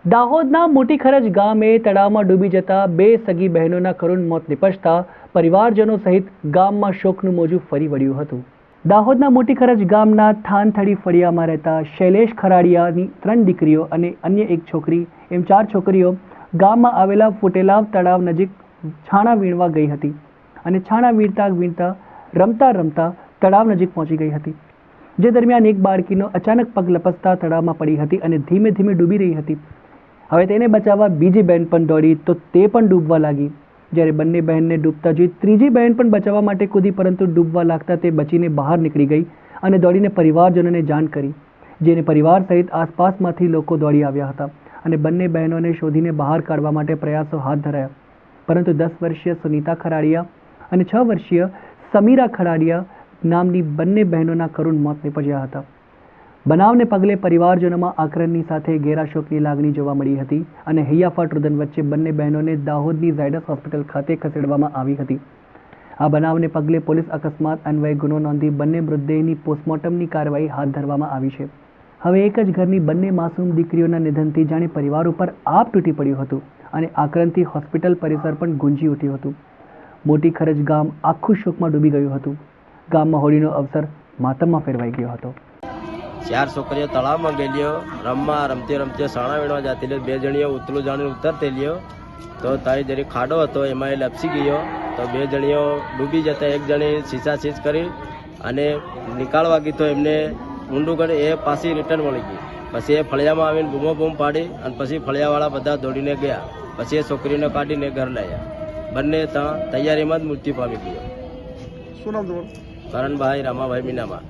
દાહોદના મોટી ખરજ ગામે તળાવમાં ડૂબી જતા બે સગી બહેનોના કરુણ મોત નિપજતા પરિવારજનો સહિત ગામમાં શોકનું મોજું ફરી વળ્યું હતું। દાહોદના મોટી ખરજ ગામના થાનથડી ફળિયામાં રહેતા શૈલેષ ખરાડિયાની 3 દીકરીઓ અને અન્ય એક છોકરી એમ 4 છોકરીઓ ગામમાં આવેલા ફૂટેલાવ તળાવ નજીક છાણા વીણવા ગઈ હતી અને છાણા વીણતા રમતા રમતા તળાવ નજીક પહોંચી ગઈ હતી। જે દરમિયાન એક બાળકીનો અચાનક પગ લપસતા તળાવમાં પડી હતી અને ધીમે ધીમે ડૂબી રહી હતી। હવે તેને બચાવવા બીજી બહેન પણ દોડી તો તે પણ ડૂબવા લાગી। જ્યારે બંને બહેનને ડૂબતા જોઈ ત્રીજી બહેન પણ બચાવવા માટે કૂદી, પરંતુ ડૂબવા લાગતા તે બચીને બહાર નીકળી ગઈ અને દોડીને પરિવારજનોને જાણ કરી, જેને પરિવાર સહિત આસપાસમાંથી લોકો દોડી આવ્યા હતા અને બંને બહેનોને શોધીને બહાર કાઢવા માટે પ્રયાસો હાથ ધરાયા, પરંતુ 10 વર્ષીય સુનીતા ખરાડિયા અને 6 વર્ષીય સમીરા ખરાડિયા નામની બંને બહેનોના કરુણ મોત નિપજ્યા હતા। બનાવને પગલે પરિવારજનોમાં આક્રંદની સાથે ઘેરા શોકની લાગણી જોવા મળી હતી અને હૈયાફાટ રુદન વચ્ચે બંને બહેનોને દાહોદની ઝાયડસ હોસ્પિટલ ખાતે ખસેડવામાં આવી હતી। આ બનાવને પગલે પોલીસ અકસ્માત અન્વયે ગુનો નોંધી બંને મૃતદેહની પોસ્ટમોર્ટમની કાર્યવાહી હાથ ધરવામાં આવી છે। હવે એક જ ઘરની બંને માસૂમ દીકરીઓના નિધનથી જાણે પરિવાર ઉપર આપ તૂટી પડ્યું હતું અને આક્રંદથી હોસ્પિટલ પરિસર પણ ગુંજી ઉઠ્યું હતું। મોટી ખરજ ગામ આખું શોકમાં ડૂબી ગયું હતું। ગામમાં હોળીનો અવસર માતમમાં ફેરવાઈ ગયો હતો। 4 છોકરીઓ તળાવમાં ગયેલીઓ રમતી રમતી સાણા વીણવા જતી લે 2 જણીઓ ઉતલું જાણીને ઉતરતી લ્યો તો તારી જરી ખાડો હતો એમાં એ લપસી ગયો તો 2 જણીઓ ડૂબી જતા એક જણી છીછાછીછ કરી અને નીકાળવા ગઈ તો એમને ઊંડું કરી એ પાછી રિટર્ન મળી ગઈ। પછી એ ફળિયામાં આવીને બૂમો બૂમ પાડી અને પછી ફળિયાવાળા બધા દોડીને ગયા। પછી એ છોકરીને કાઢીને ઘર લાવ્યા। બંને ત્યાં તૈયારીમાં જ મૃત્યુ પામી ગયો। શું નામ તમારું? કરણભાઈ રામાભાઈ મીનામાં।